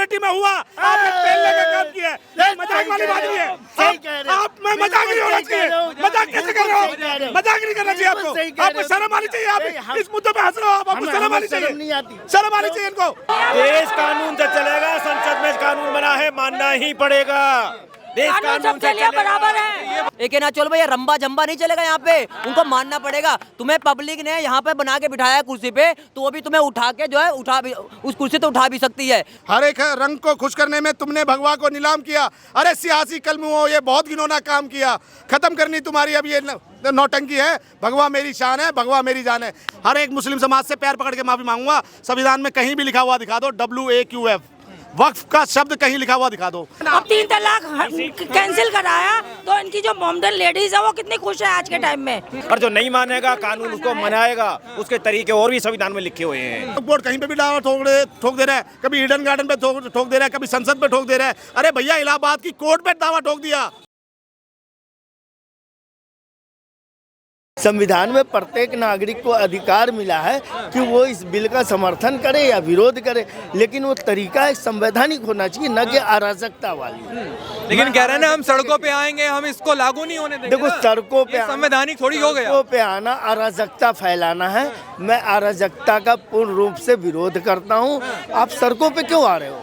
Minority में हुआ, आपने पहले का काम किया है, मजाक वाली बात नहीं है। आप में मजाक नहीं होना चाहिए, मजाक कैसे कर रहे हो, मजाक नहीं करना चाहिए आपको, आपको शर्म आनी चाहिए। आप इस मुद्दे पे हंस रहे हो, आपको शर्म आनी चाहिए, शर्म आनी चाहिए इनको। देश कानून से चलेगा, संसद में कानून बना है, मानना ही पड़ेगा। देश कानून सबके लिए बराबर है। एक ना चलो भैया, रंबा जंबा नहीं चलेगा यहाँ पे, उनको मानना पड़ेगा। तुम्हें पब्लिक ने यहाँ पे बना के बिठाया कुर्सी पे, तो वो भी तुम्हें उठा के जो है उठा भी, उस कुर्सी तो उठा भी सकती है। हर एक रंग को खुश करने में तुमने भगवा को नीलाम किया। अरे सियासी कलमुओं, ये बहुत घिनौना काम किया, खत्म करनी तुम्हारी अब ये नौटंकी है। भगवा मेरी शान है, भगवा मेरी जान है। हर एक मुस्लिम समाज से पैर पकड़ के माफी मांगूंगा। संविधान में कहीं भी लिखा हुआ दिखा दो, WAQF वक्फ का शब्द कहीं लिखा हुआ दिखा दो। अब 3 तलाक कैंसिल कराया तो इनकी जो मॉडर्न लेडीज है वो कितनी खुश है आज के टाइम में। और जो नहीं मानेगा कानून उसको मनाएगा, उसके तरीके और भी संविधान में लिखे हुए हैं। बोर्ड कहीं पे भी दावा ठोक दे रहा है, कभी ईडन गार्डन पे ठोक दे रहा है, कभी संसद पे ठोक दे रहा है। अरे भैया, इलाहाबाद की कोर्ट पे दावा ठोक दिया। संविधान में प्रत्येक नागरिक को अधिकार मिला है कि वो इस बिल का समर्थन करे या विरोध करे, लेकिन वो तरीका एक संवैधानिक होना चाहिए, न कि अराजकता वाली। लेकिन कह रहे हैं ना, हम सड़कों पे आएंगे, हम इसको लागू नहीं होने देंगे। देखो, सड़कों पे संवैधानिक थोड़ी हो गया। सड़कों पे आना अराजकता फैलाना है। मैं अराजकता का पूर्ण रूप से विरोध करता हूँ। आप सड़कों पे क्यों आ रहे हो?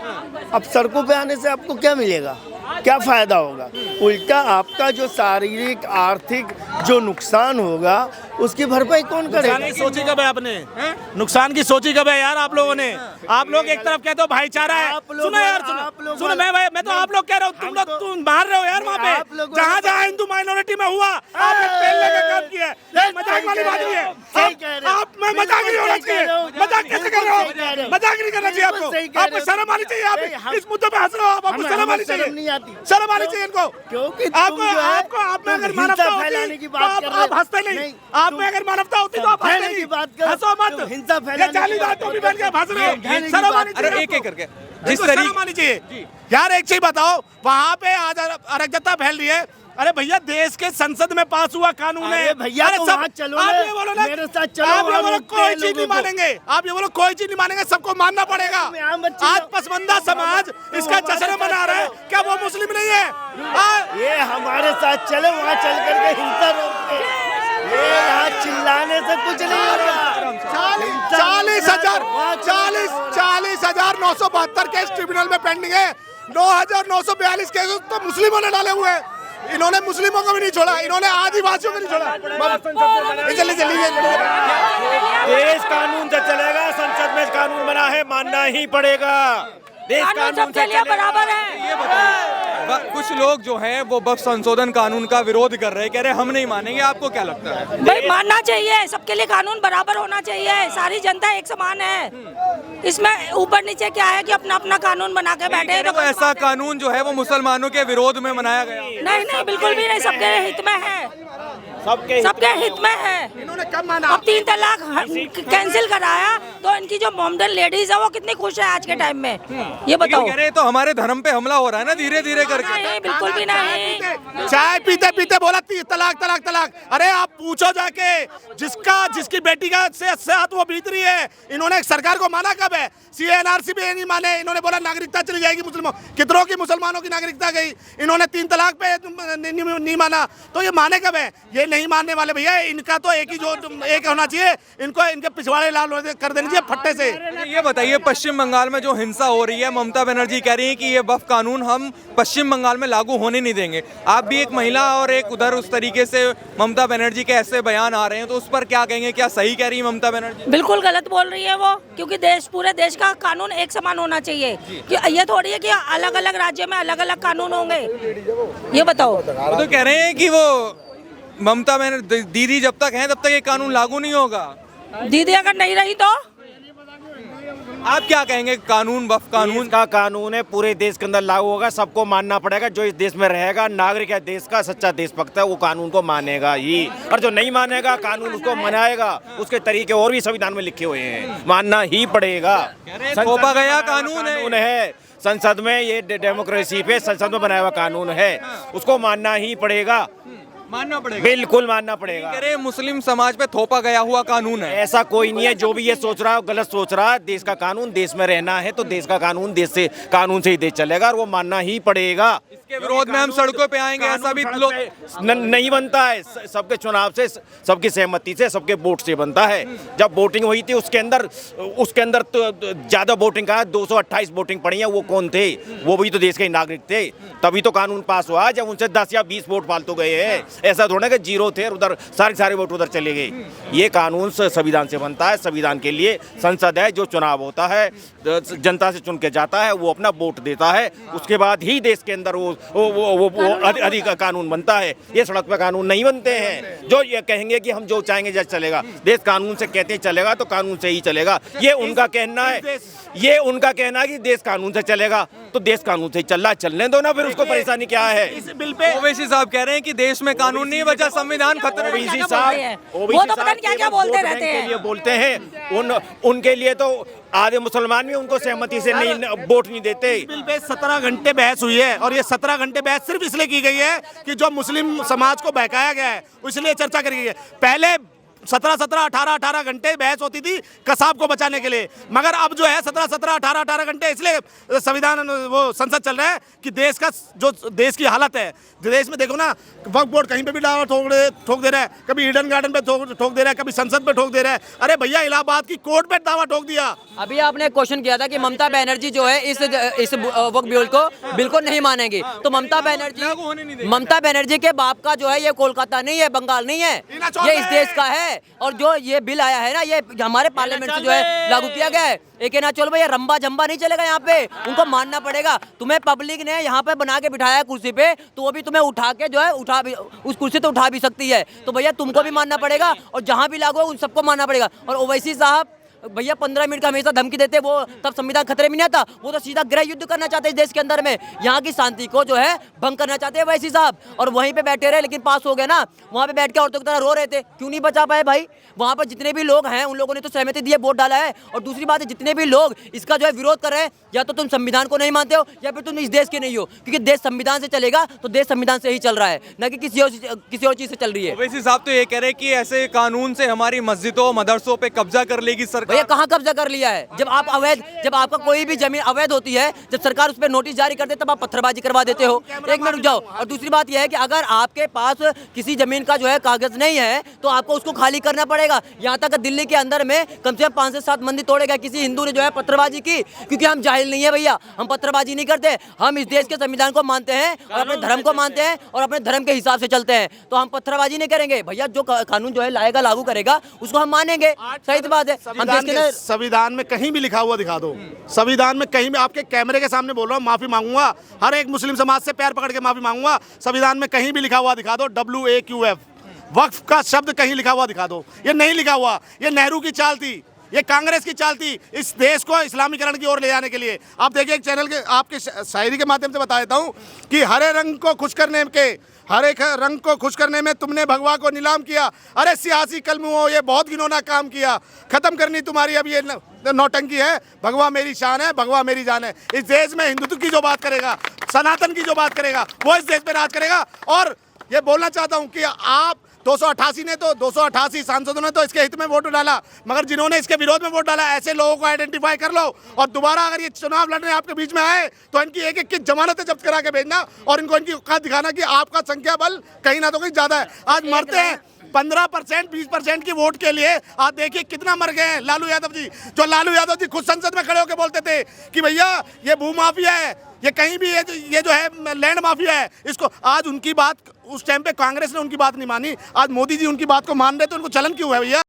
अब सड़कों पे आने से आपको क्या मिलेगा, क्या फायदा होगा? उल्टा आपका जो शारीरिक आर्थिक जो नुकसान होगा उसकी भरपाई कौन करेगा? नुकसान की सोची कब है आपने? नुकसान की सोची कब है यार आप लोगों ने? आप लोग एक तरफ कहते हो भाईचारा है, सुनो यार, सुनो मैं तो आप लोग कह रहे हो, तुम मार रहे हो यार वहाँ पे। जहाँ जहाँ हिंदू माइनॉरिटी में हुआ, आपने पहले का काम किया है, मजाक वाली बात नहीं है। आप में मजाक नहीं होना चाहिए, मजाक कैसे कर रहे हो, मजाक नहीं करना चाहिए आपको, आपको शर्म आनी चाहिए। आप इस मुद्दे पे हंस रहे हो, आपको शर्म आनी चाहिए, शर्म आनी चाहिए इनको। क्योंकि आपको आप में अगर मानवता होती तो आप हंसते नहीं। आप में अगर मानवता होती तो आप हंसते नहीं। हंसो मत, हिंसा फैलाने जाली दांत टोपी पहन के हंस रहे हो, शर्म आनी चाहिए। अरे एक करके जिस शर्म आनी चाहिए यार। एक चीज बताओ, वहाँ पे आज अराजकता फैल रही है। अरे भैया, देश के संसद में पास हुआ कानून है भैया, तो वहाँ चलो ना, मेरे साथ चलो। आप ये बोलो कोई चीज नहीं मानेंगे, आप ये बोलो कोई चीज नहीं मानेंगे, सबको मानना पड़ेगा। आज पसमंदा समाज इसका जश्न मना रहा है, क्या वो मुस्लिम नहीं है? ये हमारे साथ चले, वहाँ चल करके हिंसा रोकते। ये यहाँ चिल्लाने से कुछ नहीं होगा। 40,972 केस ट्रिब्यूनल में पेंडिंग है। 9,942 केस तो मुस्लिमों ने डाले हुए हैं। इन्होंने मुस्लिमों को भी नहीं छोड़ा, इन्होंने आदिवासियों को नहीं छोड़ा। देश कानून से चलेगा, संसद में कानून बना है, मानना ही पड़ेगा। देश कानून सबके लिए बराबर है। ये बताइए, कुछ लोग जो हैं वो वक्फ संशोधन कानून का विरोध कर रहे हैं, कह रहे हैं हम नहीं मानेंगे। आपको क्या लगता है? भाई, मानना चाहिए, सबके लिए कानून बराबर होना चाहिए। सारी जनता एक समान है, इसमें ऊपर नीचे क्या है कि अपना अपना कानून बना के बैठे हैं। तो ऐसा कानून जो है वो मुसलमानों के विरोध में बनाया गया। नहीं, बिल्कुल भी नहीं, सबके हित में है, सबके हित में है। इन्होंने कब माना? अब 3 तलाक कैंसिल कराया तो इनकी जो मॉडर्न लेडीज है वो कितनी खुश है आज के टाइम में, ये बताओ। कह रहे हैं तो हमारे धर्म पे हमला हो रहा है ना, धीरे धीरे करके। नहीं, बिल्कुल भी नहीं। चाय पीते पीते बोला तलाक तलाक तलाक। अरे आप पूछो जाके, जिसकी बेटी का से साथ वो बीत रही है। इन्होंने सरकार को माना कब है? CNRC भी नहीं माने, इन्होंने बोला नागरिकता चली जाएगी मुस्लिमों, कितनों की मुसलमानों की नागरिकता गई। इन्होंने 3 तलाक पे नहीं माना, तो ये माने कब है? ये नहीं मानने वाले भैया, इनका तो एक होना चाहिए, इनको इनके पिछवाड़े लाल कर देनी चाहिए फट्टे से। ये बताइए, पश्चिम बंगाल में जो हिंसा हो रही है, ममता बनर्जी कह रही है कि ये वक्फ कानून हम पश्चिम बंगाल में लागू होने नहीं देंगे। आप भी एक महिला और एक उधर उस तरीके से ममता बनर्जी के ऐसे बयान आ रहे हैं, तो उस पर क्या कहेंगे? क्या सही कह रही है ममता बनर्जी? बिल्कुल गलत बोल रही है वो, क्योंकि पूरे देश का कानून एक समान होना चाहिए। कि ये थोड़ी है कि अलग अलग राज्य में अलग अलग कानून होंगे, ये बताओ। तो कह रहे हैं कि वो ममता बनर्जी दीदी जब तक हैं तब तक ये कानून लागू नहीं होगा। दीदी अगर नहीं रही तो आप क्या कहेंगे? कानून वक्फ कानून का कानून है, पूरे देश के अंदर लागू होगा, सबको मानना पड़ेगा। जो इस देश में रहेगा, नागरिक है देश का, सच्चा देशभक्त है, वो कानून को मानेगा ही। और जो नहीं मानेगा कानून उसको मनाएगा, उसके तरीके और भी संविधान में लिखे हुए हैं, मानना ही पड़ेगा। थोपा गया कानून है संसद में, ये डेमोक्रेसी पे संसद में बनाया हुआ कानून है, उसको मानना ही पड़ेगा। मानना पड़ेगा। बिल्कुल मानना पड़ेगा। कह रहे हैं मुस्लिम समाज पे थोपा गया हुआ कानून है। ऐसा कोई नहीं है, जो भी ये सोच रहा है गलत सोच रहा है। देश का कानून, देश में रहना है तो देश का कानून, कानून से ही देश चलेगा और वो मानना ही पड़ेगा। इसके विरोध में हम सड़कों पे आएंगे, ऐसा भी लोग नहीं बनता है। सबके चुनाव से, सबकी सहमति से, सबके वोट से बनता है। जब वोटिंग हुई थी उसके अंदर तो ज्यादा वोटिंग का 228 वोटिंग पड़ी है। वो कौन थे? वो भी तो देश के नागरिक थे, तभी तो कानून पास हुआ। जब उनसे 10 या 20 वोट फालतू गए हैं, ऐसा थोड़ा कि जीरो थे और उधर सारे वोट उधर चले गए। ये कानून संविधान से बनता है। संविधान के लिए संसद है, जो चुनाव होता है जनता से चुन के जाता है, वो अपना वोट देता है, उसके बाद ही देश के अंदर वो अधिक कानून बनता है। ये सड़क पे कानून नहीं बनते हैं। जो ये कहेंगे कि हम जो चाहेंगे जैसे चलेगा, देश कानून से कहते हैं चलेगा तो कानून से ही चलेगा। ये उनका कहना है, ये उनका कहना है कि देश कानून से चलेगा, तो देश कानून से ही चल रहा है, चलने दो ना, फिर उसको परेशानी क्या है? इस बिल पे ओवैसी साहब कह रहे हैं कि देश में कानून नहीं बचा, संविधान खतरे में। ओबीसी वो साहब तो पता नहीं क्या-क्या बोलते वोट रहते बैंक के हैं। लिए बोलते हैं। उनके लिए तो आधे मुसलमान भी उनको सहमति से नहीं वोट नहीं देते। इस बिल पे 17 घंटे बहस हुई है और ये 17 घंटे बहस सिर्फ इसलिए की गई है कि जो मुस्लिम समाज को बहकाया गया है इसलिए चर्चा करी गई है। पहले 18 घंटे बहस होती थी कसाब को बचाने के लिए, मगर अब जो है 18 घंटे इसलिए संविधान वो संसद चल रहा है कि देश का जो देश की हालत है, देश में देखो ना, वक्फ बोर्ड कहीं पे भी दावा ठोक दे रहा है, कभी ईडन गार्डन पे ठोक दे रहा है, कभी संसद पे ठोक दे रहा है। अरे भैया, इलाहाबाद की कोर्ट पे दावा ठोक दिया। अभी आपने क्वेश्चन किया था कि ममता बनर्जी जो है इस वक्फ बिल को बिल्कुल नहीं मानेंगे, तो ममता बनर्जी के बाप का जो है ये कोलकाता नहीं है, बंगाल नहीं है, ये इस देश का है। और जो ये बिल आया है ना, ये हमारे पार्लियामेंट से जो है लागू किया गया है। एक ना चलो भैया, रंबा जंबा नहीं चलेगा यहाँ पे, उनको मानना पड़ेगा। तुम्हें पब्लिक ने यहाँ पे बना के बिठाया है कुर्सी पे, तो वो भी तुम्हें उठा के जो है उस कुर्सी तो उठा भी सकती है। तो भैया तुमको भी मानना पड़ेगा और जहाँ भी लागू हो उन सबको मानना पड़ेगा। और ओवैसी साहब भैया 15 मिनट का हमेशा धमकी देते, वो तब संविधान खतरे में नहीं आता। वो तो सीधा गृह युद्ध करना चाहते हैं देश के अंदर में, यहाँ की शांति को जो है भंग करना चाहते हैं वैसी साहब। और वहीं पे बैठे रहे, लेकिन पास हो गया ना, वहाँ पे बैठ के औरतों की तरह रो रहे थे, क्यों नहीं बचा पाए भाई? वहाँ पर जितने भी लोग हैं उन लोगों ने तो सहमति दी है, वोट डाला है। और दूसरी बात है, जितने भी लोग इसका जो है विरोध कर रहे हैं, या तो तुम संविधान को नहीं मानते हो या फिर तुम इस देश के नहीं हो, क्योंकि देश संविधान से चलेगा तो देश संविधान से ही चल रहा है, न कि किसी और चीज से चल रही है। ओवैसी साहब तो ये कह रहे हैं कि ऐसे कानून से हमारी मस्जिदों मदरसों पे कब्जा कर लेगी सरकार। भैया कहाँ कब्जा कर लिया है? जब आपका कोई भी जमीन अवैध होती है, जब सरकार उस पर नोटिस जारी करते तब आप पत्थरबाजी करवा देते हो। एक मिनट रुक जाओ। और दूसरी बात यह है कि अगर आपके पास किसी जमीन का जो है कागज नहीं है तो आपको उसको खाली करना पड़ेगा। यहाँ तक दिल्ली के अंदर में कम से कम 5 से 7 मंदिर तोड़े गए, किसी हिंदू ने जो है पत्थरबाजी की, क्योंकि हम जाहिल नहीं है भैया, हम पत्थरबाजी नहीं करते, हम इस देश के संविधान को मानते हैं और अपने धर्म को मानते हैं और अपने धर्म के हिसाब से चलते हैं, तो हम पत्थरबाजी नहीं करेंगे भैया। जो कानून जो है लाएगा, लागू करेगा, उसको हम मानेंगे। सही बात है। हम देश के संविधान में कहीं भी लिखा हुआ दिखा दो, संविधान में कहीं भी, आपके कैमरे के सामने बोल रहा हूँ, माफी मांगूंगा, हर एक मुस्लिम समाज से पैर पकड़ के माफी मांगूंगा। संविधान में कहीं भी लिखा हुआ दिखा दो, WAQF, वक्फ का शब्द कहीं लिखा हुआ दिखा दो। ये नहीं लिखा हुआ, ये नेहरू की चाल थी, ये कांग्रेस की चाल थी, इस देश को इस्लामीकरण की ओर ले जाने के लिए। आप देखिए, एक चैनल के आपके शायरी के माध्यम से बता देता हूँ कि हरे रंग को खुश करने के, हर एक रंग को खुश करने में तुमने भगवा को नीलाम किया। अरे सियासी कलमुओं, ये बहुत घिनौना काम किया, खत्म करनी तुम्हारी अब ये नौटंकी है। भगवा मेरी शान है, भगवा मेरी जान है। इस देश में हिंदुत्व की जो बात करेगा, सनातन की जो बात करेगा, वो इस देश पे राज करेगा। और ये बोलना चाहता हूँ कि आप 288 सांसदों ने तो इसके हित में वोट डाला, मगर जिन्होंने इसके विरोध में वोट डाला, ऐसे लोगों को आइडेंटिफाई कर लो और दोबारा अगर ये चुनाव लड़ने आपके बीच में आए तो इनकी एक की जमानतें जब्त करा के भेजना और इनको इनकी औकात दिखाना कि आपका संख्या बल कहीं ना तो कहीं ज्यादा है। आज मरते हैं 15%, 20% की वोट के लिए। आज देखिए कितना मर गए हैं लालू यादव जी, जो लालू यादव जी खुद संसद में खड़े होकर बोलते थे कि भैया ये भू माफिया है, ये कहीं भी ये जो है लैंड माफिया है। इसको आज उनकी बात, उस टाइम पे कांग्रेस ने उनकी बात नहीं मानी, आज मोदी जी उनकी बात को मान रहे, तो उनको चलन क्यों है भैया?